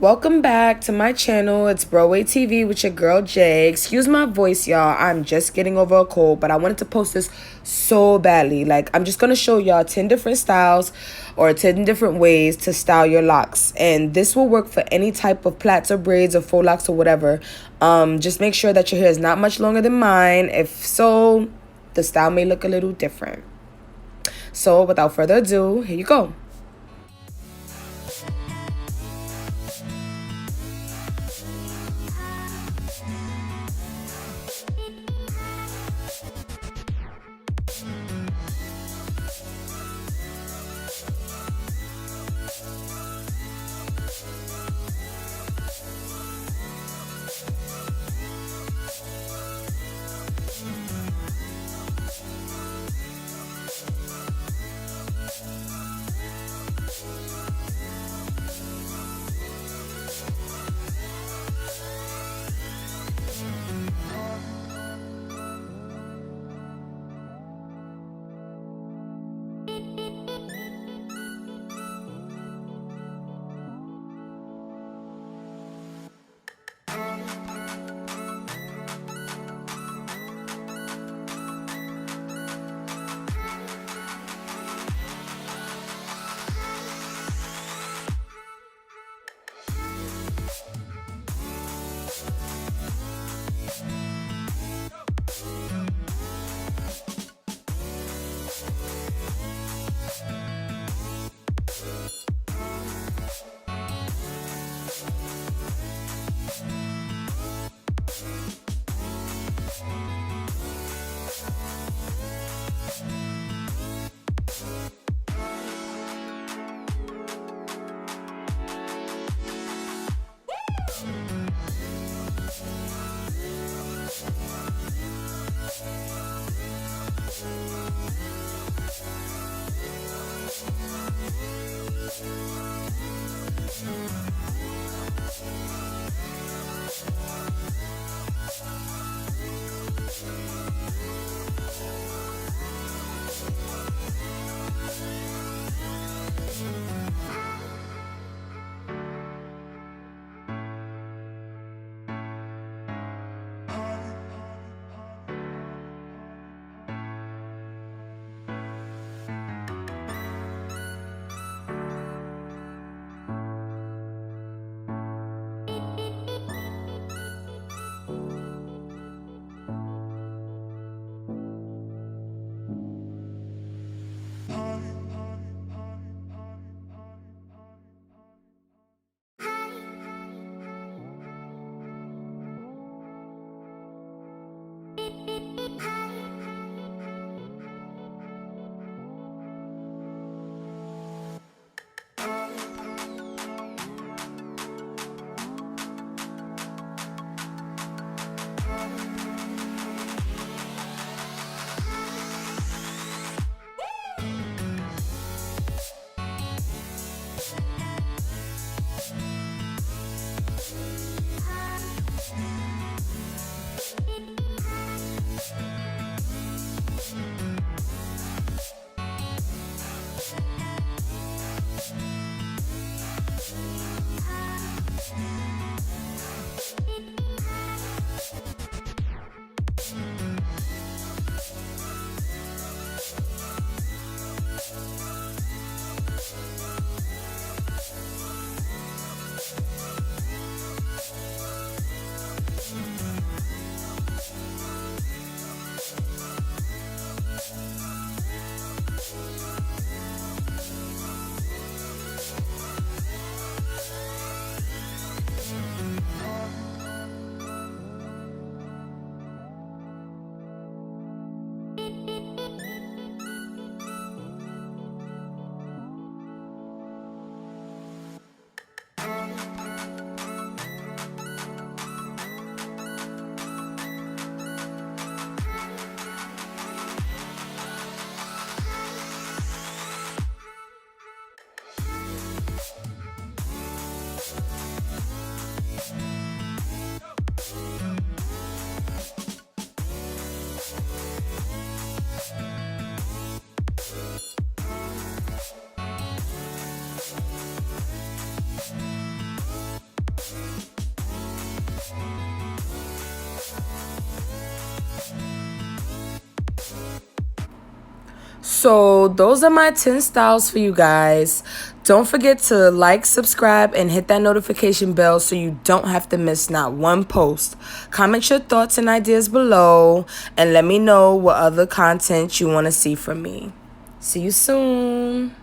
Welcome back to my channel. It's Broadway TV with your girl Jaye. Excuse my voice, y'all. I'm just getting over a cold, but I wanted to post this so badly. Like, I'm just going to show y'all 10 different styles or 10 different ways to style your locks. And this will work for any type of plaits or braids or faux locks or whatever. Just make sure that your hair is not much longer than mine. If so, the style may look a little different. So, without further ado, here you go. So those are my 10 styles for you guys. Don't forget to like, subscribe, and hit that notification bell so you don't have to miss not one post. Comment your thoughts and ideas below, and let me know what other content you want to see from me. See you soon.